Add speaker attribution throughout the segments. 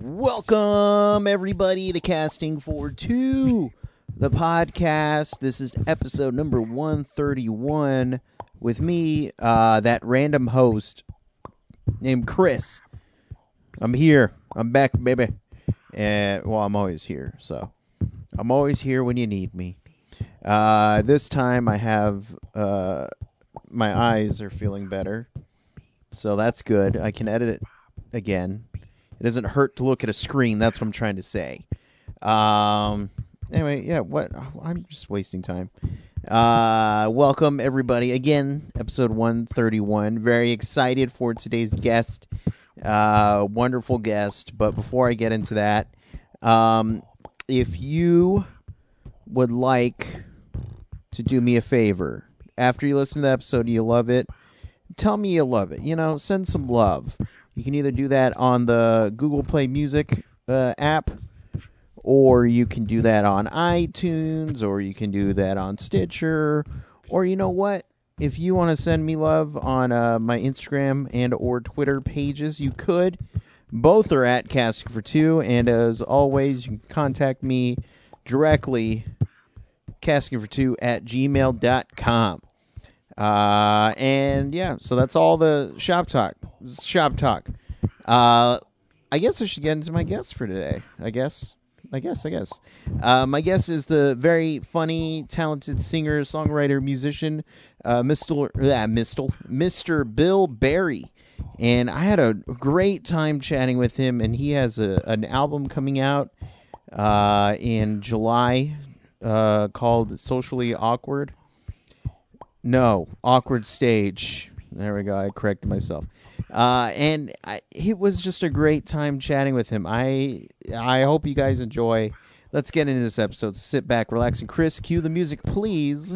Speaker 1: Welcome, everybody, to Casting for Two, the podcast. This is episode number 131 with me, that random host named Chris. I'm here. I'm back, baby. Well, I'm always here, so I'm always here when you need me. This time I have, my eyes are feeling better, so that's good. I can edit it again. It doesn't hurt to look at a screen. That's what I'm trying to say. Anyway, yeah, what? I'm just wasting time. Welcome, everybody. Again, episode 131. Very excited for today's guest. Wonderful guest. But before I get into that, if you would like to do me a favor, after you listen to the episode, you love it, tell me you love it. You know, send some love. You can either do that on the Google Play Music app, or you can do that on iTunes, or you can do that on Stitcher, or you know what? If you want to send me love on my Instagram and or Twitter pages, you could. Both are at Casting for Two, and as always, you can contact me directly, castingfor2@gmail.com. And yeah, so that's all the shop talk. I guess I should get into my guest for today. I guess. My guest is the very funny, talented singer, songwriter, musician, Mr. Bill Berry. And I had a great time chatting with him, and he has an album coming out in July called Socially Awkward. No, Awkward Stage. There we go. I corrected myself. It was just a great time chatting with him. I hope you guys enjoy. Let's get into this episode. Sit back, relax, and Chris, cue the music, please.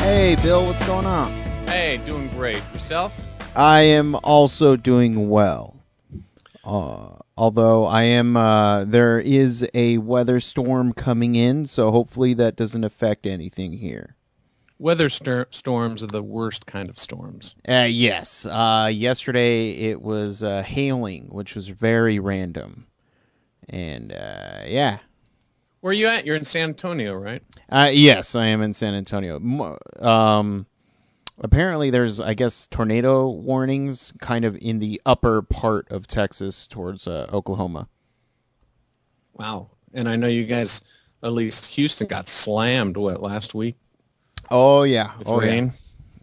Speaker 1: Hey, Bill, what's going on?
Speaker 2: Hey, doing great. Yourself?
Speaker 1: I am also doing well. Although I am, there is a weather storm coming in, so hopefully that doesn't affect anything here.
Speaker 2: Weather storms are the worst kind of storms.
Speaker 1: Yes. Yesterday it was hailing, which was very random. And, yeah.
Speaker 2: Where are you at? You're in San Antonio, right?
Speaker 1: Yes, I am in San Antonio. Apparently there's, I guess, tornado warnings kind of in the upper part of Texas towards Oklahoma.
Speaker 2: Wow. And I know you guys, at least Houston, got slammed, last week?
Speaker 1: Oh, yeah.
Speaker 2: With rain?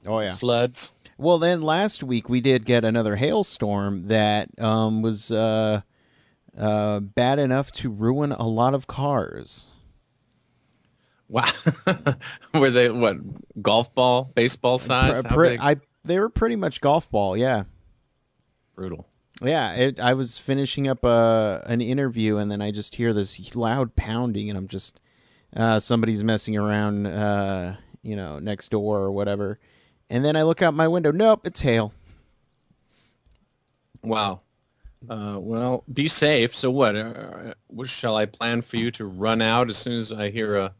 Speaker 1: Yeah. Oh, yeah.
Speaker 2: Floods?
Speaker 1: Well, then last week we did get another hailstorm that was bad enough to ruin a lot of cars.
Speaker 2: Wow. Were they, golf ball, baseball size? How big?
Speaker 1: They were pretty much golf ball, yeah.
Speaker 2: Brutal.
Speaker 1: Yeah, I was finishing up an interview, and then I just hear this loud pounding, and I'm just, somebody's messing around, next door or whatever. And then I look out my window. Nope, it's hail.
Speaker 2: Wow. Well, be safe. So what shall I plan for you to run out as soon as I hear a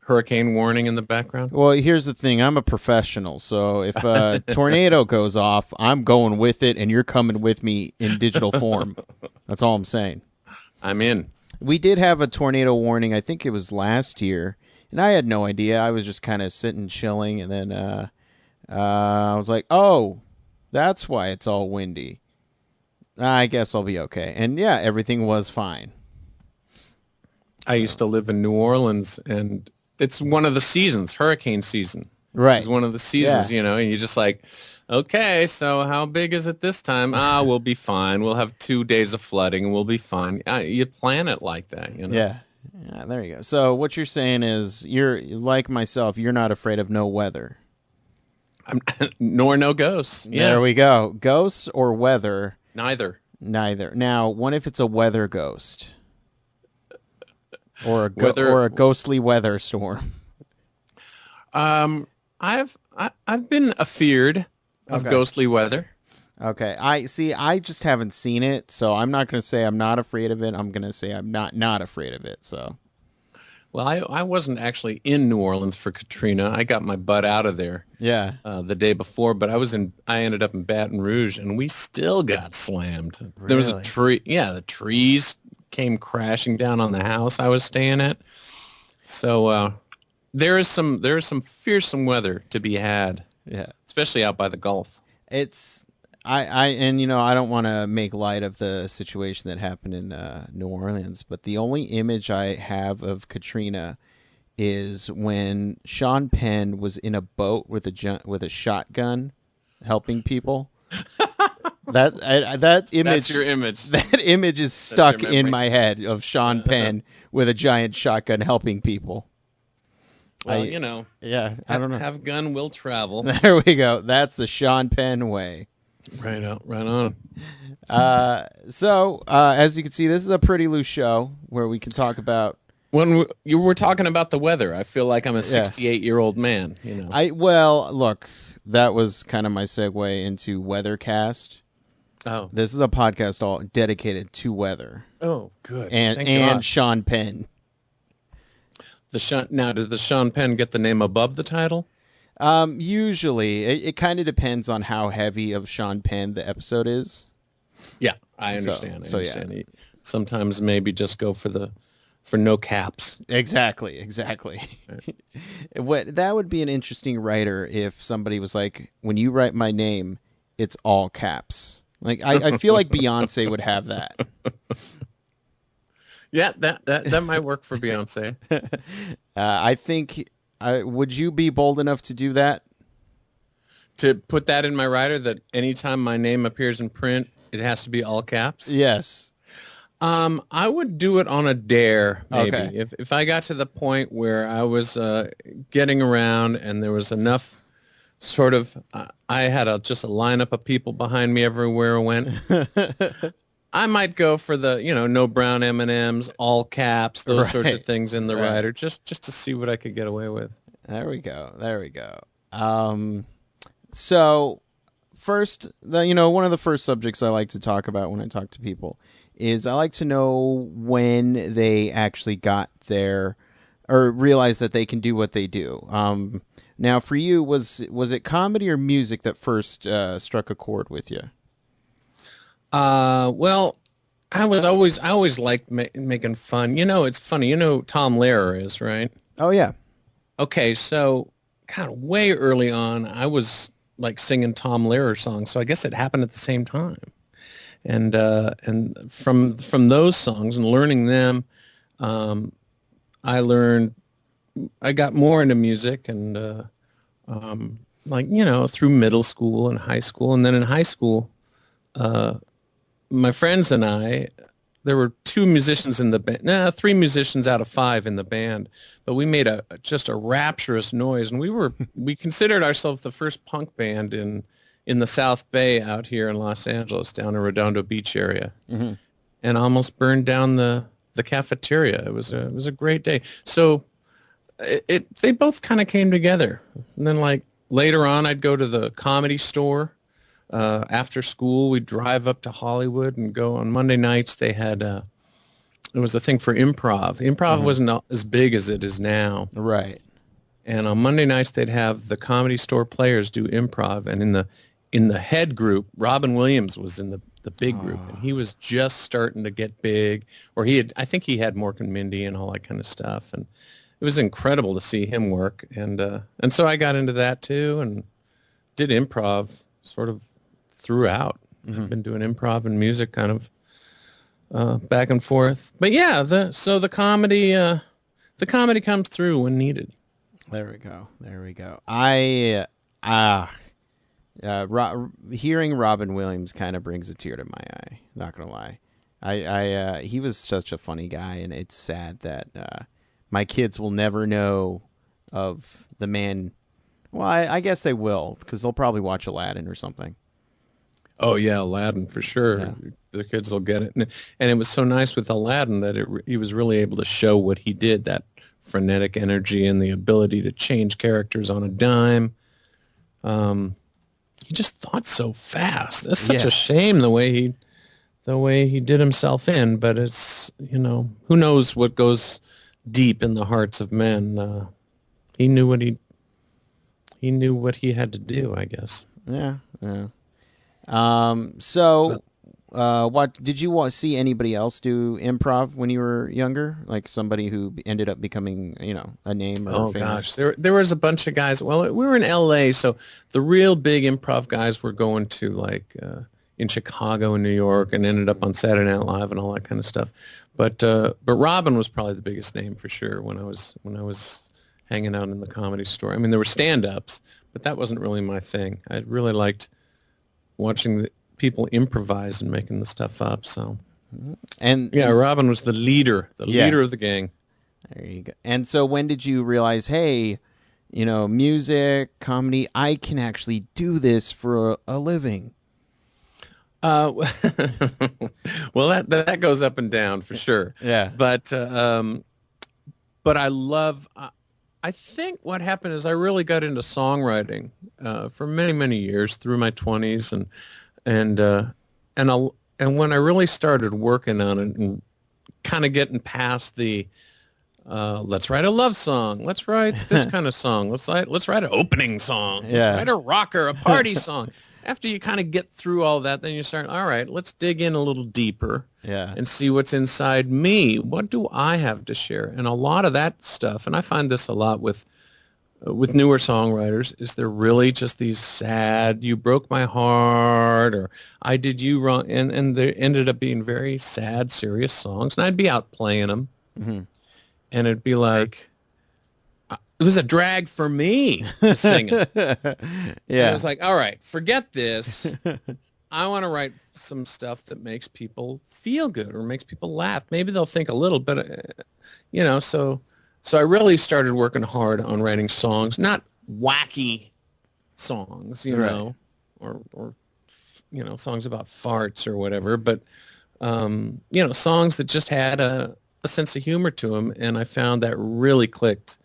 Speaker 2: hurricane warning in the background?
Speaker 1: Well, here's the thing. I'm a professional, so if a tornado goes off, I'm going with it, and you're coming with me in digital form. That's all I'm saying.
Speaker 2: I'm in.
Speaker 1: We did have a tornado warning. I think it was last year, and I had no idea. I was just kind of sitting, chilling, and then I was like, oh, that's why it's all windy. I guess I'll be okay. And yeah, everything was fine.
Speaker 2: I used to live in New Orleans, and it's one of the seasons, hurricane season.
Speaker 1: Right.
Speaker 2: It's one of the seasons, and you're just like, okay, so how big is it this time? We'll be fine. We'll have 2 days of flooding, and we'll be fine. You plan it like that,
Speaker 1: Yeah. Yeah, there you go. So what you're saying is you're like myself. You're not afraid of no weather.
Speaker 2: Nor no ghosts. Yeah,
Speaker 1: There we go. Ghosts or weather?
Speaker 2: neither.
Speaker 1: Neither. Now, what if it's a weather ghost or
Speaker 2: Whether
Speaker 1: or a ghostly weather storm?
Speaker 2: I've been afeared of
Speaker 1: Okay.
Speaker 2: ghostly weather.
Speaker 1: Okay. I see. I just haven't seen it, so I'm not going to say I'm not afraid of it. I'm going to say I'm not afraid of it. So.
Speaker 2: Well, I wasn't actually in New Orleans for Katrina. I got my butt out of there
Speaker 1: Yeah.
Speaker 2: the day before, but I ended up in Baton Rouge, and we still got slammed. There was a
Speaker 1: Really?
Speaker 2: tree. Yeah, the trees came crashing down on the house I was staying at. So there is some fearsome weather to be had,
Speaker 1: Yeah.
Speaker 2: especially out by the Gulf.
Speaker 1: It's and I don't want to make light of the situation that happened in New Orleans, but the only image I have of Katrina is when Sean Penn was in a boat with a shotgun helping people. That image,
Speaker 2: That's your image.
Speaker 1: that image is
Speaker 2: That's
Speaker 1: stuck
Speaker 2: your
Speaker 1: in
Speaker 2: memory.
Speaker 1: my head of Sean Penn with a giant shotgun helping people.
Speaker 2: Well,
Speaker 1: I don't know.
Speaker 2: have gun will travel.
Speaker 1: There we go. That's the Sean Penn way.
Speaker 2: Right out, right on.
Speaker 1: So as you can see, this is a pretty loose show where we can talk about.
Speaker 2: When you were talking about the weather, I feel like I'm a 68-year-old man.
Speaker 1: Look, that was kind of my segue into Weathercast.
Speaker 2: Oh,
Speaker 1: This is a podcast all dedicated to weather
Speaker 2: oh, good.
Speaker 1: and
Speaker 2: Thank
Speaker 1: and
Speaker 2: God.
Speaker 1: Sean Penn.
Speaker 2: Now, did the Sean Penn get the name above the title?
Speaker 1: Usually, it kind of depends on how heavy of Sean Penn the episode is.
Speaker 2: Yeah, I understand. I understand. Sometimes maybe just go for no caps.
Speaker 1: Exactly. What that would be an interesting writer if somebody was like, when you write my name, it's all caps. Like I feel like Beyonce would have that.
Speaker 2: Yeah, that might work for Beyonce.
Speaker 1: I think. Would you be bold enough to do that?
Speaker 2: To put that in my writer, that anytime my name appears in print, it has to be all caps.
Speaker 1: Yes.
Speaker 2: I would do it on a dare, maybe.
Speaker 1: Okay.
Speaker 2: If I got to the point where I was getting around and there was enough sort of, I had just a lineup of people behind me everywhere I went. I might go for the, no brown M&Ms, all caps, those sorts of things in the writer, just to see what I could get away with.
Speaker 1: There we go. So first, one of the first subjects I like to talk about when I talk to people is I like to know when they actually got there or realized that they can do what they do. Now, for you, was it comedy or music that first struck a chord with you?
Speaker 2: Well, I always liked making fun. It's funny. Tom Lehrer is, right?
Speaker 1: Oh yeah.
Speaker 2: Okay, so kind of way early on, I was like singing Tom Lehrer songs, so I guess it happened at the same time. And from those songs and learning them, I got more into music and through middle school and high school, and then in high school, my friends and I, there were 2 musicians in the band, 3 musicians out of 5 in the band, but we made just a rapturous noise, and we considered ourselves the first punk band in the South Bay out here in Los Angeles, down in Redondo Beach area, and almost burned down the cafeteria. It was a great day. So they both kind of came together, and then like later on, I'd go to the Comedy Store. After school, we'd drive up to Hollywood and go on Monday nights. They had, it was a thing for improv. Improv wasn't as big as it is now.
Speaker 1: Right.
Speaker 2: And on Monday nights, they'd have the Comedy Store players do improv. And in the head group, Robin Williams was in the big group. And he was just starting to get big. Or I think he had Mork and Mindy and all that kind of stuff. And it was incredible to see him work. And so I got into that too and did improv sort of throughout. I've been doing improv and music kind of back and forth. But yeah, the comedy comes through when needed.
Speaker 1: There we go. Hearing Robin Williams kind of brings a tear to my eye. Not gonna lie. He was such a funny guy, and it's sad that my kids will never know of the man. Well, I guess they will, because they'll probably watch Aladdin or something.
Speaker 2: Oh yeah, Aladdin for sure.
Speaker 1: Yeah.
Speaker 2: The kids will get it, and it was so nice with Aladdin that he was really able to show what he did, that frenetic energy and the ability to change characters on a dime. He just thought so fast. That's such
Speaker 1: Yeah.
Speaker 2: a shame the way he did himself in. But it's, who knows what goes deep in the hearts of men. He knew what he had to do, I guess.
Speaker 1: Yeah. Yeah. So, what did you see anybody else do improv when you were younger? Like somebody who ended up becoming, a name or
Speaker 2: Oh
Speaker 1: famous?
Speaker 2: gosh, there was a bunch of guys. Well, we were in L.A., so the real big improv guys were going to in Chicago and New York, and ended up on Saturday Night Live and all that kind of stuff. But Robin was probably the biggest name for sure when I was hanging out in the Comedy Store. I mean, there were stand-ups, but that wasn't really my thing. I really liked watching the people improvise and making the stuff up. So,
Speaker 1: And
Speaker 2: Robin was the leader of the gang.
Speaker 1: there you go. And so, when did you realize, hey, music, comedy, I can actually do this for a living?
Speaker 2: Well, that goes up and down for sure.
Speaker 1: Yeah.
Speaker 2: But I love. I think what happened is I really got into songwriting for many, many years through my 20s, and when I really started working on it and kind of getting past the let's write a love song, let's write this kind of song, let's write an opening song, let's write a rocker, a party song. After you kind of get through all that, then you start, all right, let's dig in a little deeper and see what's inside me. What do I have to share? And a lot of that stuff, and I find this a lot with newer songwriters, is they're really just these sad, you broke my heart, or I did you wrong. And they ended up being very sad, serious songs. And I'd be out playing them. Mm-hmm. And it'd be like, it was a drag for me to sing it.
Speaker 1: Yeah.
Speaker 2: I was like, all right, forget this. I want to write some stuff that makes people feel good or makes people laugh. Maybe they'll think a little, but so I really started working hard on writing songs, not wacky songs, or songs about farts or whatever, but songs that just had a sense of humor to them. And I found that really clicked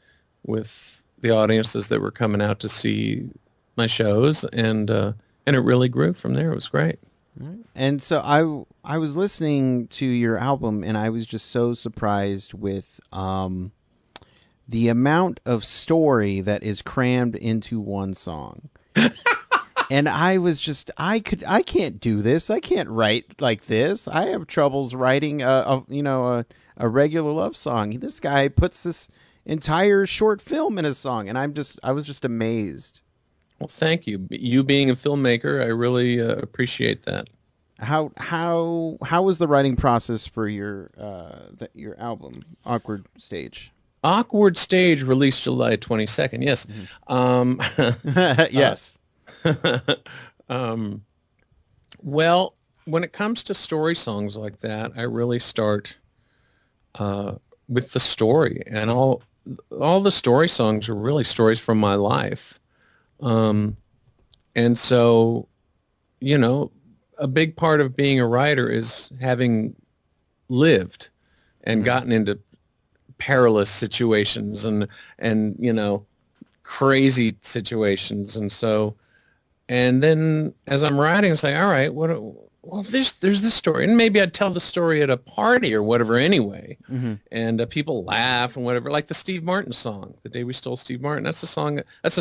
Speaker 2: with the audiences that were coming out to see my shows, and it really grew from there. It was great.
Speaker 1: And so I was listening to your album, and I was just so surprised with the amount of story that is crammed into one song. And I was just, I can't do this. I can't write like this. I have troubles writing a regular love song. This guy puts this entire short film in a song, and I was just amazed.
Speaker 2: Well, thank you. You being a filmmaker, I really appreciate that.
Speaker 1: How was the writing process for your album, Awkward Stage?
Speaker 2: Awkward Stage released July 22nd. Yes.
Speaker 1: Mm-hmm. Yes.
Speaker 2: Well, when it comes to story songs like that, I really start with the story, and all the story songs are really stories from my life. And so, a big part of being a writer is having lived and gotten into perilous situations and crazy situations. And so, and then as I'm writing, it's like, all right, there's this story, and maybe I'd tell the story at a party or whatever anyway. Mm-hmm. And people laugh and whatever, like the Steve Martin song, The Day We Stole Steve Martin. That's a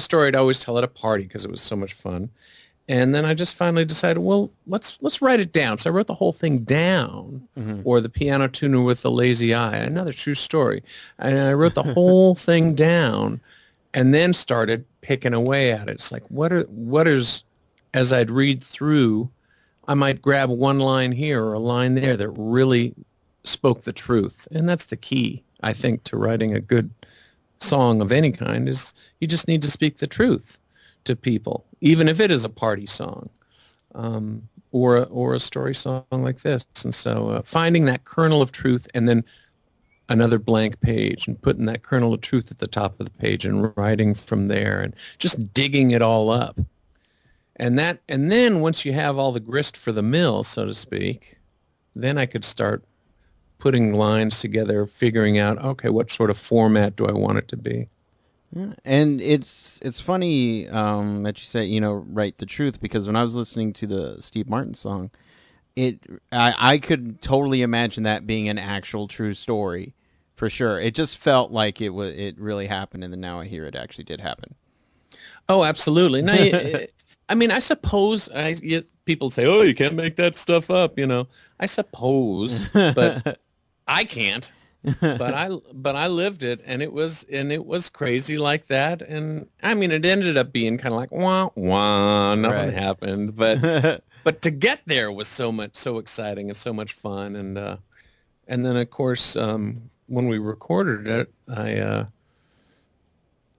Speaker 2: story I'd always tell at a party because it was so much fun. And then I just finally decided, well, let's write it down. So I wrote the whole thing down, or The Piano Tuner with the Lazy Eye, another true story. And I wrote the whole thing down, and then started picking away at it. It's like, what is, as I'd read through, I might grab one line here or a line there that really spoke the truth. And that's the key, I think, to writing a good song of any kind, is you just need to speak the truth to people, even if it is a party song, or a story song like this. And so finding that kernel of truth and then another blank page and putting that kernel of truth at the top of the page and writing from there and just digging it all up. And then once you have all the grist for the mill, so to speak, then I could start putting lines together, figuring out, okay, what sort of format do I want it to be?
Speaker 1: Yeah. And it's funny that you say, write the truth, because when I was listening to the Steve Martin song, I could totally imagine that being an actual true story, for sure. It just felt like it really happened, and then now I hear it actually did happen.
Speaker 2: Oh, absolutely. No, I mean, I suppose people say, "Oh, you can't make that stuff up," I suppose, but I can't. But I lived it, and it was crazy like that. And I mean, it ended up being kind of like wah wah, nothing happened. But to get there was so exciting and so much fun. And then of course when we recorded it,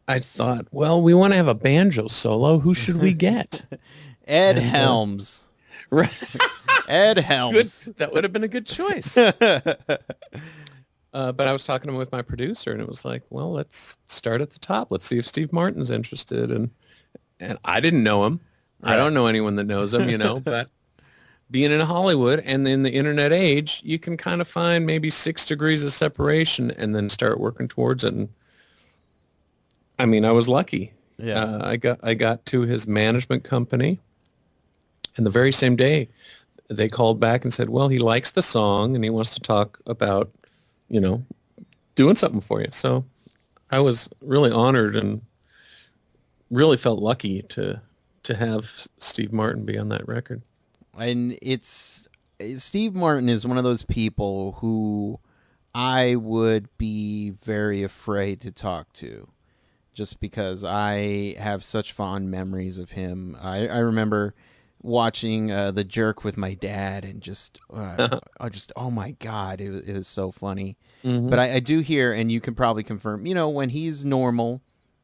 Speaker 2: I thought, well, we want to have a banjo solo. Who should we get?
Speaker 1: Ed Helms.
Speaker 2: Right.
Speaker 1: Ed Helms.
Speaker 2: That would have been a good choice. But I was talking with my producer, and it was like, well, let's start at the top. Let's see if Steve Martin's interested. And I didn't know him. Right. I don't know anyone that knows him, but being in Hollywood and in the internet age, you can kind of find maybe 6 degrees of separation and then start working towards it. And I mean, I was lucky. Yeah. I got to his management company, and the very same day they called back and said, well, he likes the song and he wants to talk about doing something for you. So I was really honored and really felt lucky to have Steve Martin be on that record.
Speaker 1: And Steve Martin is one of those people who I would be very afraid to talk to, just because I have such fond memories of him. I remember watching The Jerk with my dad, and just oh my God, it was so funny. Mm-hmm. But I do hear, and you can probably confirm, when he's normal,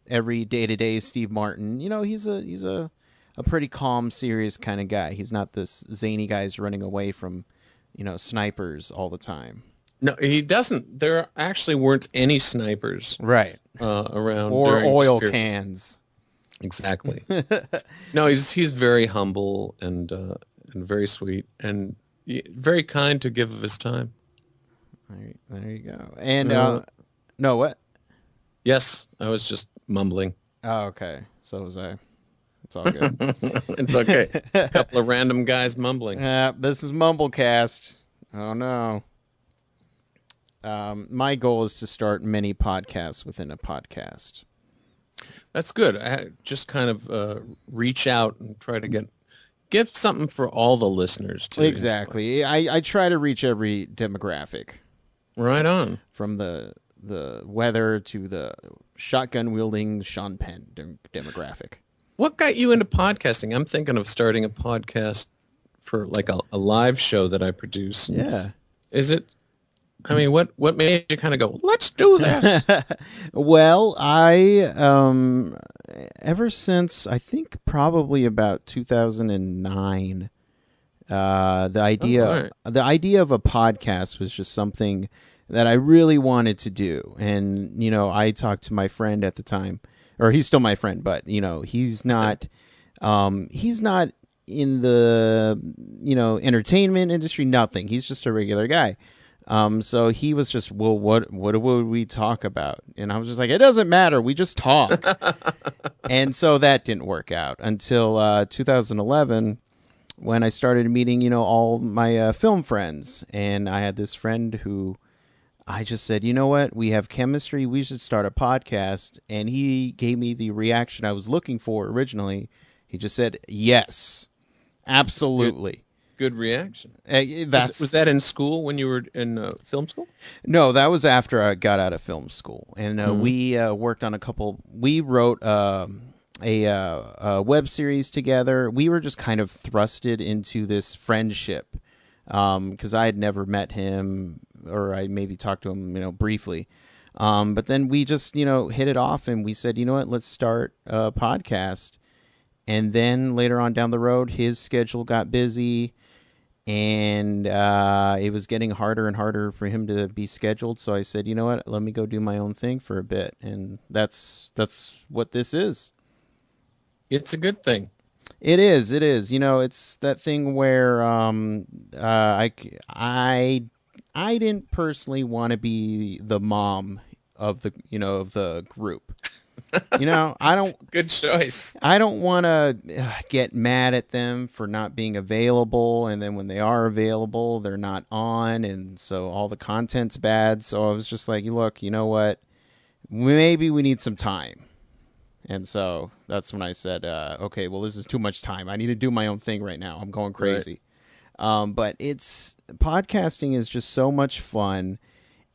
Speaker 1: every day-to-day Steve Martin, he's a pretty calm, serious kind of guy. He's not this zany guy who's running away from, snipers all the time.
Speaker 2: No, he doesn't. There actually weren't any snipers
Speaker 1: right
Speaker 2: around,
Speaker 1: or oil cans.
Speaker 2: Exactly. No, he's very humble and very sweet and very kind to give of his time.
Speaker 1: There you go. And no, what?
Speaker 2: Yes, I was just mumbling.
Speaker 1: Oh, okay. So was I. It's all good.
Speaker 2: It's okay. A couple of random guys mumbling.
Speaker 1: This is Mumblecast. Oh no. My goal is to start many podcasts within a podcast.
Speaker 2: That's good. I just kind of reach out and try to give something for all the listeners to
Speaker 1: exactly. I try to reach every demographic.
Speaker 2: Right on.
Speaker 1: From the weather to the shotgun wielding Sean Penn demographic.
Speaker 2: What got you into podcasting? I'm thinking of starting a podcast for like a live show that I produce.
Speaker 1: Yeah.
Speaker 2: Is it? I mean, what made you kind of go, let's do this?
Speaker 1: Well, I ever since I think probably about 2009, the idea of a podcast was just something that I really wanted to do. And I talked to my friend at the time, or he's still my friend, but he's not in the entertainment industry. Nothing. He's just a regular guy. So he was just, well, what would we talk about? And I was just like, it doesn't matter. We just talk. And so that didn't work out until 2011, when I started meeting, all my film friends. And I had this friend who I just said, you know what? We have chemistry. We should start a podcast. And he gave me the reaction I was looking for originally. He just said, yes, absolutely.
Speaker 2: Good reaction.
Speaker 1: Was
Speaker 2: that in school when you were in film school?
Speaker 1: No, that was after I got out of film school, and we worked on a couple. We wrote a web series together. We were just kind of thrusted into this friendship because I had never met him, or I maybe talked to him, briefly. But then we just hit it off, and we said, you know what, let's start a podcast. And then later on down the road, his schedule got busy. and it was getting harder and harder for him to be scheduled. So I said, you know what, let me go do my own thing for a bit, and that's what this is.
Speaker 2: It's a good thing.
Speaker 1: It is. It is. You know, it's that thing where I didn't personally want to be the mom of the group. You know, I don't.
Speaker 2: Good choice.
Speaker 1: I don't want to get mad at them for not being available, and then when they are available, they're not on, and so all the content's bad. So I was just like, look, you know what? Maybe we need some time. And so that's when I said, okay, well, this is too much time. I need to do my own thing right now. I'm going crazy. Right. But podcasting is just so much fun.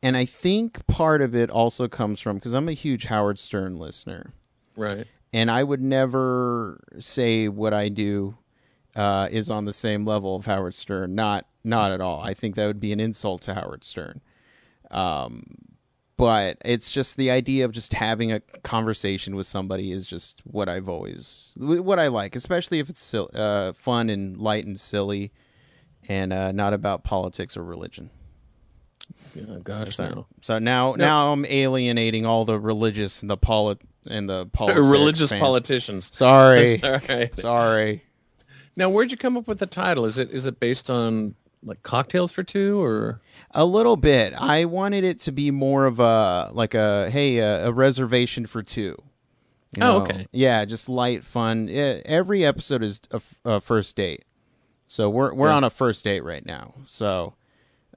Speaker 1: And I think part of it also comes from, because I'm a huge Howard Stern listener.
Speaker 2: Right.
Speaker 1: And I would never say what I do is on the same level of Howard Stern. Not at all. I think that would be an insult to Howard Stern. But it's just the idea of just having a conversation with somebody is just what I like, especially if it's fun and light and silly, and not about politics or religion.
Speaker 2: Yeah, gosh,
Speaker 1: so now I'm alienating all the religious and the politics
Speaker 2: religious politicians.
Speaker 1: Sorry,
Speaker 2: all right.
Speaker 1: Sorry.
Speaker 2: Now, where'd you come up with the title? Is it based on like Cocktails for Two, or
Speaker 1: a little bit? I wanted it to be more of a reservation for two. You know?
Speaker 2: Okay.
Speaker 1: Yeah, just light, fun. Every episode is a first date, so we're on a first date right now. So,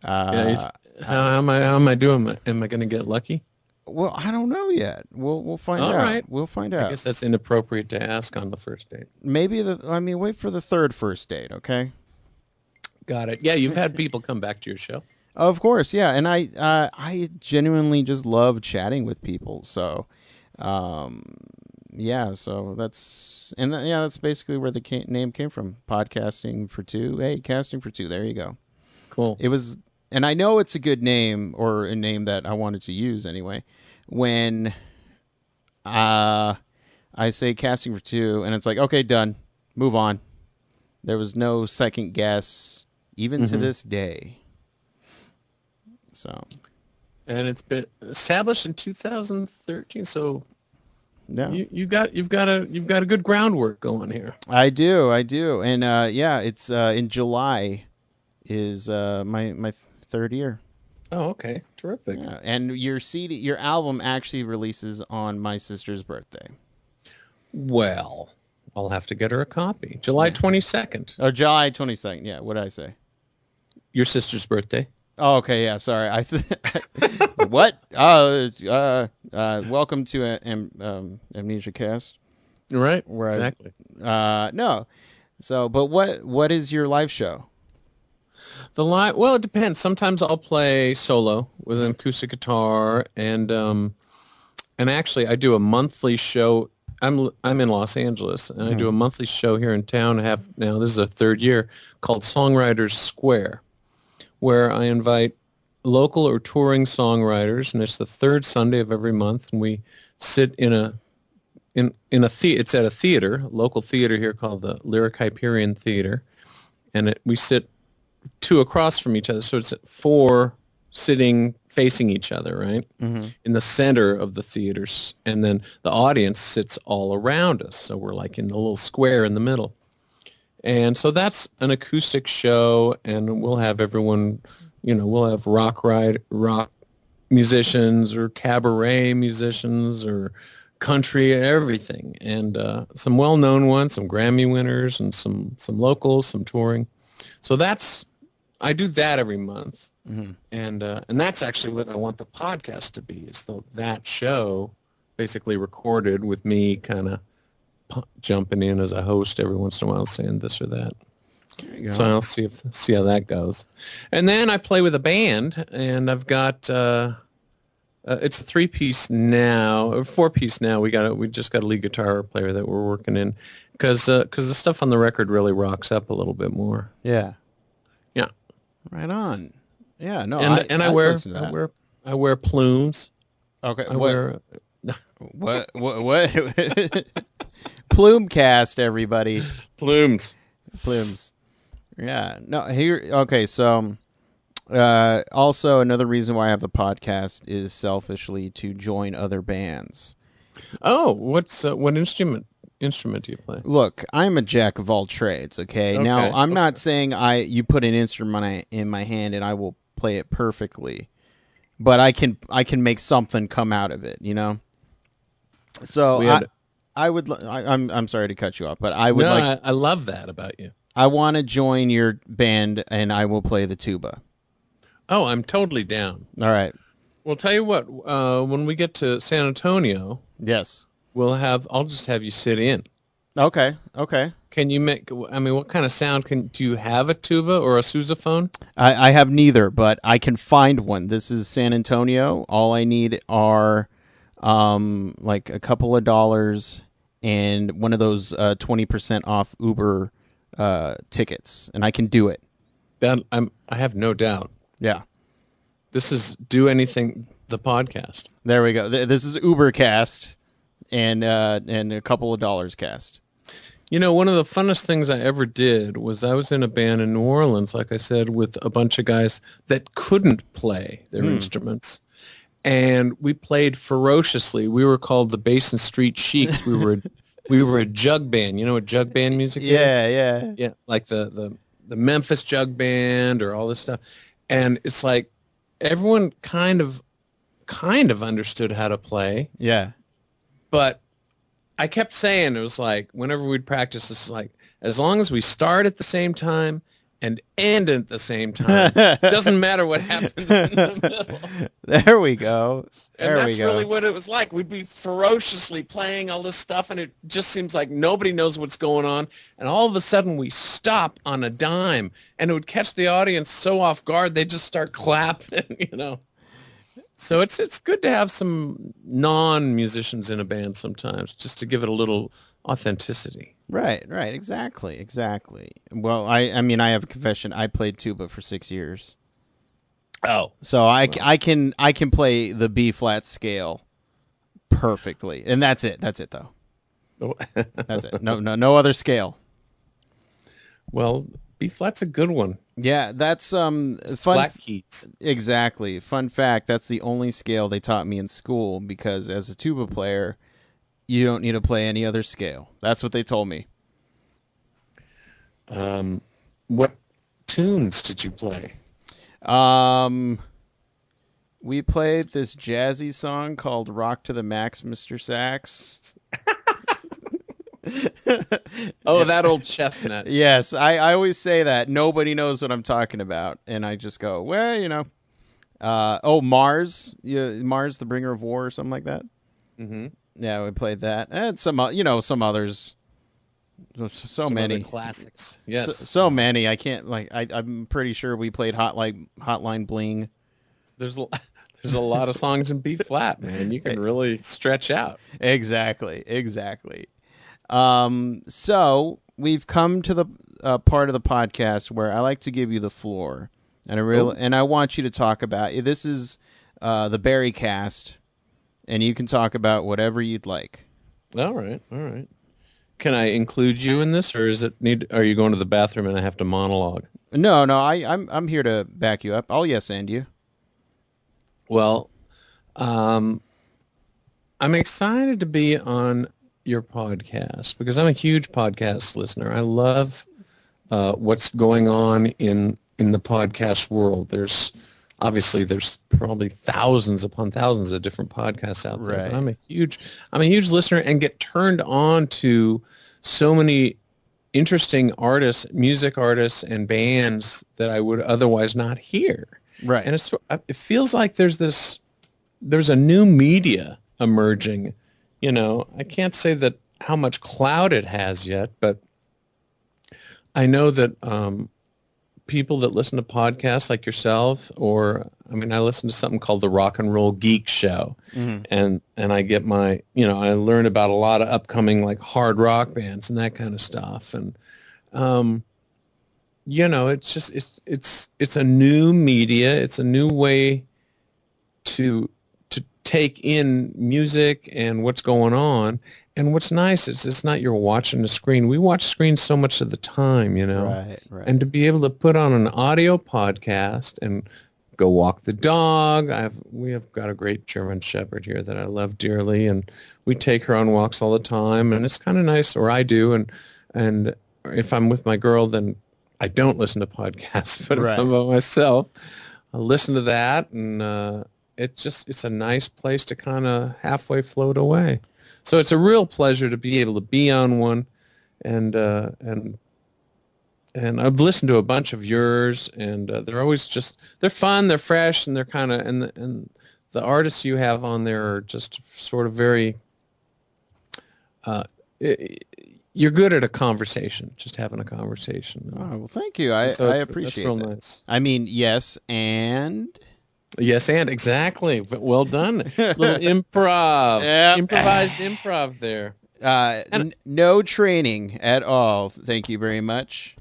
Speaker 2: how am I doing? Am I going to get lucky?
Speaker 1: Well, I don't know yet. We'll find out.
Speaker 2: All right.
Speaker 1: We'll find out.
Speaker 2: I guess that's inappropriate to ask on the first date.
Speaker 1: Maybe wait for the third first date, okay?
Speaker 2: Got it. Yeah, you've had people come back to your show.
Speaker 1: Of course, yeah, and I genuinely just love chatting with people. So, yeah, so that's basically where the name came from. Podcasting for two. Hey, casting for two. There you go.
Speaker 2: Cool.
Speaker 1: It was. And I know it's a good name, or a name that I wanted to use anyway, when I say casting for two, and it's like, okay, done, move on. There was no second guess, even to this day. So,
Speaker 2: and it's been established in 2013. So,
Speaker 1: yeah,
Speaker 2: you've got a good groundwork going here.
Speaker 1: I do, and it's in July is my third year.
Speaker 2: Oh, okay. Terrific.
Speaker 1: Yeah. And your album actually releases on my sister's birthday.
Speaker 2: Well, I'll have to get her a copy. July 22nd.
Speaker 1: Oh, July 22nd. Yeah, what did I say?
Speaker 2: Your sister's birthday.
Speaker 1: Oh, okay. Yeah, sorry. What? Welcome to Amnesia Cast.
Speaker 2: Right. Exactly.
Speaker 1: No. So, but what is your live show?
Speaker 2: Well, it depends. Sometimes I'll play solo with an acoustic guitar, and actually I do a monthly show. I'm in Los Angeles, and I do a monthly show here in town. This is a third year, called Songwriters Square, where I invite local or touring songwriters, and it's the third Sunday of every month, and we sit in a it's at a theater, local theater here called the Lyric Hyperion Theater, and we sit two across from each other, so it's four sitting facing each other, right? In the center of the theaters, and then the audience sits all around us, so we're like in the little square in the middle. And so that's an acoustic show, and we'll have everyone, we'll have rock musicians or cabaret musicians or country, everything, and some well-known ones, some Grammy winners, and some locals, some touring. So I do that every month, and that's actually what I want the podcast to be, is that show basically recorded with me kind of jumping in as a host every once in a while, saying this or that. So I'll see how that goes. And then I play with a band, and I've got it's a 3-piece now, or 4-piece now. We just got a lead guitar player that we're working in, because the stuff on the record really rocks up a little bit more.
Speaker 1: Yeah.
Speaker 2: Yeah.
Speaker 1: Right on. Yeah. No.
Speaker 2: And I wear plumes.
Speaker 1: Okay.
Speaker 2: What?
Speaker 1: Plume cast, everybody.
Speaker 2: Plumes.
Speaker 1: Yeah. No, here. Okay. So, also another reason why I have the podcast is selfishly to join other bands.
Speaker 2: Oh, what instrument do you play?
Speaker 1: Look, I'm a jack of all trades. Okay. Now,
Speaker 2: Okay.
Speaker 1: I'm not
Speaker 2: Okay.
Speaker 1: saying you put an instrument in my hand and I will play it perfectly, but I can make something come out of it. You know. So
Speaker 2: We had
Speaker 1: I'm sorry to cut you off, but I would
Speaker 2: no.
Speaker 1: like
Speaker 2: I love that about you.
Speaker 1: I want to join your band and I will play the tuba.
Speaker 2: Oh, I'm totally down.
Speaker 1: All right.
Speaker 2: Well, tell you what. When we get to San Antonio,
Speaker 1: Yes.
Speaker 2: I'll just have you sit in.
Speaker 1: Okay. Okay.
Speaker 2: Can you make? I mean, what kind of sound do you have a tuba or a sousaphone?
Speaker 1: I have neither, but I can find one. This is San Antonio. All I need are like a couple of dollars and one of those 20% off Uber tickets, and I can do it.
Speaker 2: I have no doubt.
Speaker 1: Yeah.
Speaker 2: This is Do Anything, the podcast.
Speaker 1: There we go. This is Ubercast and a couple of dollars cast.
Speaker 2: You know, one of the funnest things I ever did was I was in a band in New Orleans, like I said, with a bunch of guys that couldn't play their instruments. And we played ferociously. We were called the Basin Street Sheiks. We were a jug band. You know what jug band music is?
Speaker 1: Yeah.
Speaker 2: Yeah, like the Memphis Jug Band or all this stuff. And it's like everyone kind of understood how to play,
Speaker 1: Yeah.
Speaker 2: but I kept saying, it was like, whenever we'd practice, it's like, as long as we start at the same time and end at the same time, doesn't matter what happens in the middle.
Speaker 1: There we go.
Speaker 2: And that's really what it was like. We'd be ferociously playing all this stuff, and it just seems like nobody knows what's going on. And all of a sudden, we stop on a dime, and it would catch the audience so off guard, they just start clapping, you know. So it's good to have some non-musicians in a band sometimes, just to give it a little authenticity.
Speaker 1: Right, exactly. Well, I mean, I have a confession. I played tuba for 6 years,
Speaker 2: Oh,
Speaker 1: so I can play the B flat scale perfectly, and that's it. That's it, though. That's it. No other scale.
Speaker 2: well, B flat's a good one.
Speaker 1: Yeah, that's fun.
Speaker 2: Black Keats.
Speaker 1: Exactly. Fun fact: that's the only scale they taught me in school because as a tuba player, you don't need to play any other scale. That's what they told me.
Speaker 2: What tunes did you play?
Speaker 1: We played this jazzy song called "Rock to the Max, Mr. Sax."
Speaker 2: Oh, that old chestnut.
Speaker 1: Yes, I always say that. Nobody knows what I'm talking about, and I just go, well, you know. Mars, Mars, the Bringer of War, or something like that.
Speaker 2: Mm-hmm.
Speaker 1: Yeah, we played that, and some others. So
Speaker 2: Some
Speaker 1: many
Speaker 2: other classics. Yes.
Speaker 1: so many. I can't I'm pretty sure we played Hotline Bling.
Speaker 2: There's a lot of songs in B flat, man. You can really stretch out.
Speaker 1: Exactly. So we've come to the part of the podcast where I like to give you the floor, and I want you to talk about this is the Barry cast, and you can talk about whatever you'd like.
Speaker 2: All right. Can I include you in this, or are you going to the bathroom and I have to monologue?
Speaker 1: No, I'm here to back you up. I'll yes and you.
Speaker 2: Well, I'm excited to be on your podcast because I'm a huge podcast listener. I love what's going on in the podcast world. There's probably thousands upon thousands of different podcasts out there.
Speaker 1: Right.
Speaker 2: But I'm a huge listener and get turned on to so many interesting artists, music artists, and bands that I would otherwise not hear.
Speaker 1: Right.
Speaker 2: And it feels like there's a new media emerging. You know, I can't say that how much clout it has yet, but I know that people that listen to podcasts like yourself, I listen to something called the Rock and Roll Geek Show, and I get I learn about a lot of upcoming like hard rock bands and that kind of stuff, and it's just it's a new media, it's a new way to take in music and what's going on. And what's nice is it's not you're watching the screen. We watch screens so much of the time, you know.
Speaker 1: Right.
Speaker 2: And to be able to put on an audio podcast and go walk the dog. We have got a great German Shepherd here that I love dearly, and we take her on walks all the time, and it's kind of nice, or I do, and if I'm with my girl, then I don't listen to podcasts, but if I'm by myself, I listen to that, and it's a nice place to kind of halfway float away. So it's a real pleasure to be able to be on one, and I've listened to a bunch of yours, and they're always they're fun, they're fresh, and they're kind of, and the artists you have on there are just sort of very, you're good at a conversation, just having a conversation.
Speaker 1: Oh, well, thank you. I appreciate
Speaker 2: real
Speaker 1: that.
Speaker 2: Nice.
Speaker 1: I mean, yes, and...
Speaker 2: Yes, and exactly. Well done. Little improv.
Speaker 1: Yep.
Speaker 2: Improvised improv there.
Speaker 1: No training at all. Thank you very much.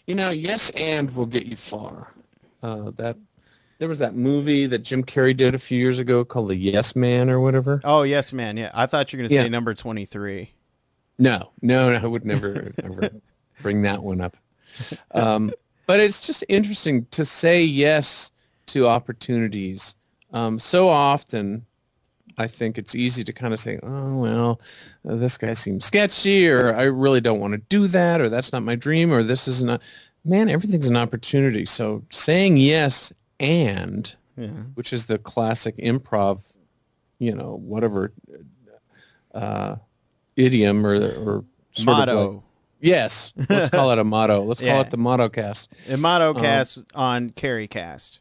Speaker 2: You know, yes, and will get you far. There was that movie that Jim Carrey did a few years ago called The Yes Man or whatever.
Speaker 1: Oh, Yes Man. Yeah, I thought you were going to say number 23.
Speaker 2: No, I would never bring that one up. But it's just interesting to say yes to opportunities. So often, I think it's easy to kind of say, oh, well, this guy seems sketchy, or I really don't want to do that, or that's not my dream, or this is not. Man, everything's an opportunity. So saying yes and, which is the classic improv, whatever idiom or sort
Speaker 1: motto.
Speaker 2: Of like, yes, let's call it a motto. Let's call it the motto cast.
Speaker 1: A motto cast on Carrie Cast.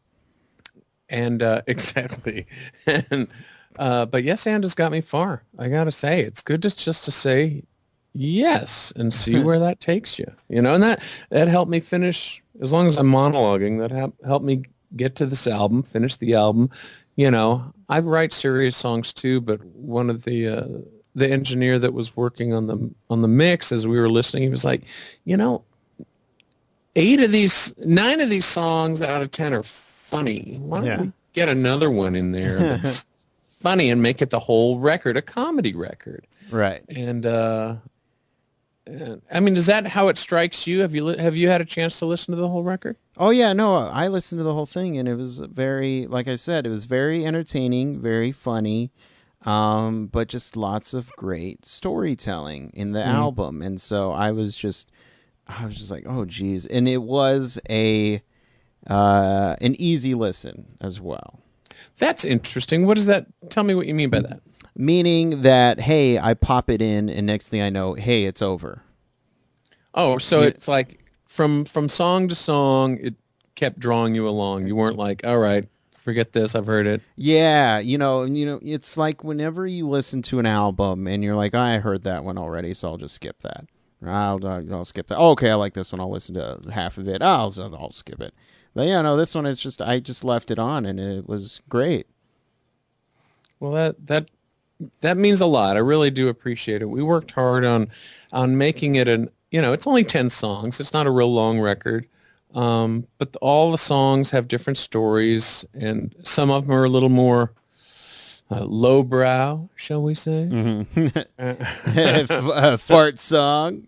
Speaker 2: And exactly. And but yes, and has got me far. I gotta say, it's good just to say yes and see where that takes you. And that helped me finish. As long as I'm monologuing, that helped me get to this album, finish the album. I write serious songs too, but one of the engineer that was working on the mix as we were listening, he was like, 9 of these songs out of 10 are funny. Why don't we get another one in there that's funny and make it the whole record a comedy record?
Speaker 1: Right.
Speaker 2: And I mean, is that how it strikes you? Have you had a chance to listen to the whole record?
Speaker 1: Oh yeah, no, I listened to the whole thing, and it was very, like I said, it was very entertaining, very funny, but just lots of great storytelling in the album, and so I was just like, oh geez, and it was an easy listen as well.
Speaker 2: That's interesting. What does that? Tell me what you mean by that.
Speaker 1: Meaning that, hey, I pop it in, and next thing I know, hey, it's over.
Speaker 2: Oh, so it's like from song to song, it kept drawing you along. You weren't like, all right, forget this, I've heard it.
Speaker 1: Yeah, it's like whenever you listen to an album and you're like, I heard that one already, so I'll just skip that. I'll skip that. Oh, okay, I like this one. I'll listen to half of it. I'll skip it. But yeah, no, this one is just, I just left it on, and it was great.
Speaker 2: Well, that means a lot. I really do appreciate it. We worked hard on making it it's only 10 songs. It's not a real long record. But all the songs have different stories, and some of them are a little more lowbrow, shall we say?
Speaker 1: Mm-hmm. Fart song.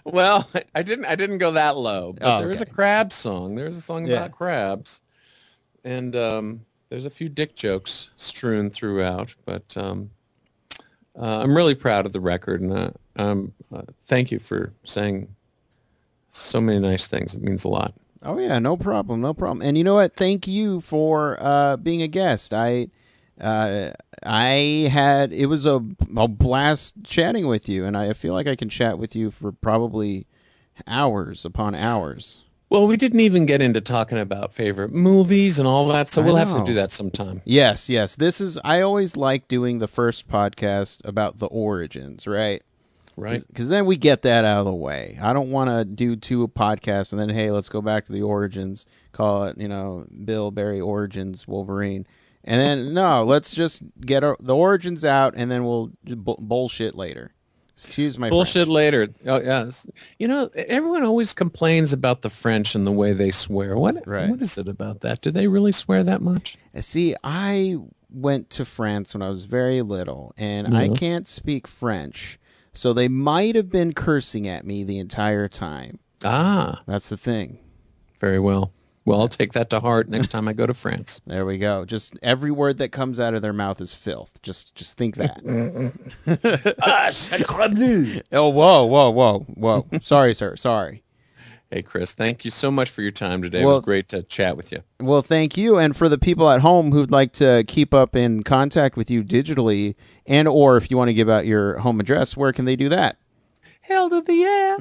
Speaker 2: Well, I didn't go that low, but there is a crab song. There's a song about crabs, and there's a few dick jokes strewn throughout. But I'm really proud of the record, and thank you for saying so many nice things. It means a lot.
Speaker 1: Oh yeah, no problem. And you know what? Thank you for being a guest. It was a blast chatting with you, and I feel like I can chat with you for probably hours upon hours.
Speaker 2: Well, we didn't even get into talking about favorite movies and all that, so we'll have to do that sometime.
Speaker 1: Yes. I always like doing the first podcast about the origins, right?
Speaker 2: Right.
Speaker 1: Because then we get that out of the way. I don't want to do 2 podcasts and then, hey, let's go back to the origins, call it, Bill Barry Origins Wolverine. And then, no, let's just get the origins out, and then we'll bullshit later. Excuse my
Speaker 2: bullshit
Speaker 1: French.
Speaker 2: Later. Oh, yes. Everyone always complains about the French and the way they swear. What is it about that? Do they really swear that much?
Speaker 1: See, I went to France when I was very little, and I can't speak French, so they might have been cursing at me the entire time.
Speaker 2: Ah,
Speaker 1: that's the thing.
Speaker 2: Very well. Well, I'll take that to heart next time I go to France.
Speaker 1: There we go. Just every word that comes out of their mouth is filth. Just think that.
Speaker 2: Sacre bleu.
Speaker 1: Oh, whoa. Sorry, sir. Sorry.
Speaker 2: Hey, Chris, thank you so much for your time today. It was great to chat with you.
Speaker 1: Well, thank you. And for the people at home who'd like to keep up in contact with you digitally, and or if you want to give out your home address, where can they do that?
Speaker 2: Hell to the air.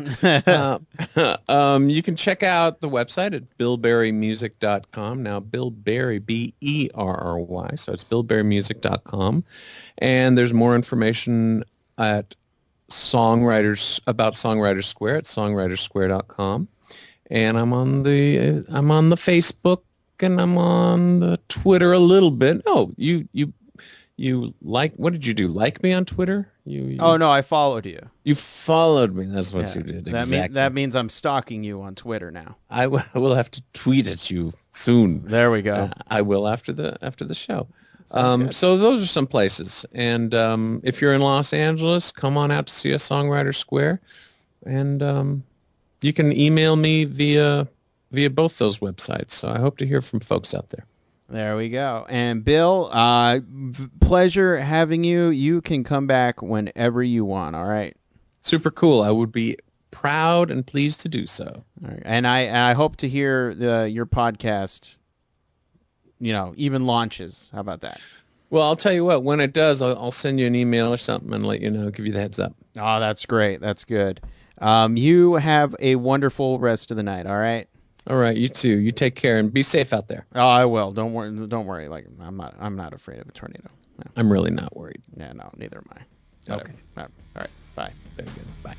Speaker 2: You can check out the website at billberrymusic.com. Now, Bill Berry, Berry, so it's billberrymusic.com. And there's more information at about Songwriter Square at songwritersquare.com. And I'm on the Facebook, and I'm on the Twitter a little bit. Oh, you like, what did you do? Like me on Twitter?
Speaker 1: Oh, no, I followed you.
Speaker 2: You followed me. That's what you did. Exactly.
Speaker 1: That means I'm stalking you on Twitter now.
Speaker 2: I will have to tweet at you soon.
Speaker 1: There we go.
Speaker 2: I will after the show. So those are some places. And if you're in Los Angeles, come on out to see us, Songwriter Square. And you can email me via both those websites. So I hope to hear from folks out there.
Speaker 1: There we go. And Bill, pleasure having you. You can come back whenever you want, all right?
Speaker 2: Super cool. I would be proud and pleased to do so.
Speaker 1: All right. And I hope to hear your podcast, even launches. How about that?
Speaker 2: Well, I'll tell you what, when it does, I'll send you an email or something and let you know, give you the heads up.
Speaker 1: Oh, that's great. That's good. You have a wonderful rest of the night, all right?
Speaker 2: All right, you too. You take care and be safe out there.
Speaker 1: Oh, I will. Don't worry. Don't worry. Like I'm not afraid of a tornado. No.
Speaker 2: I'm really not worried.
Speaker 1: Yeah, no, neither am I.
Speaker 2: Whatever.
Speaker 1: Okay. All right. Bye.
Speaker 2: Very good. Bye.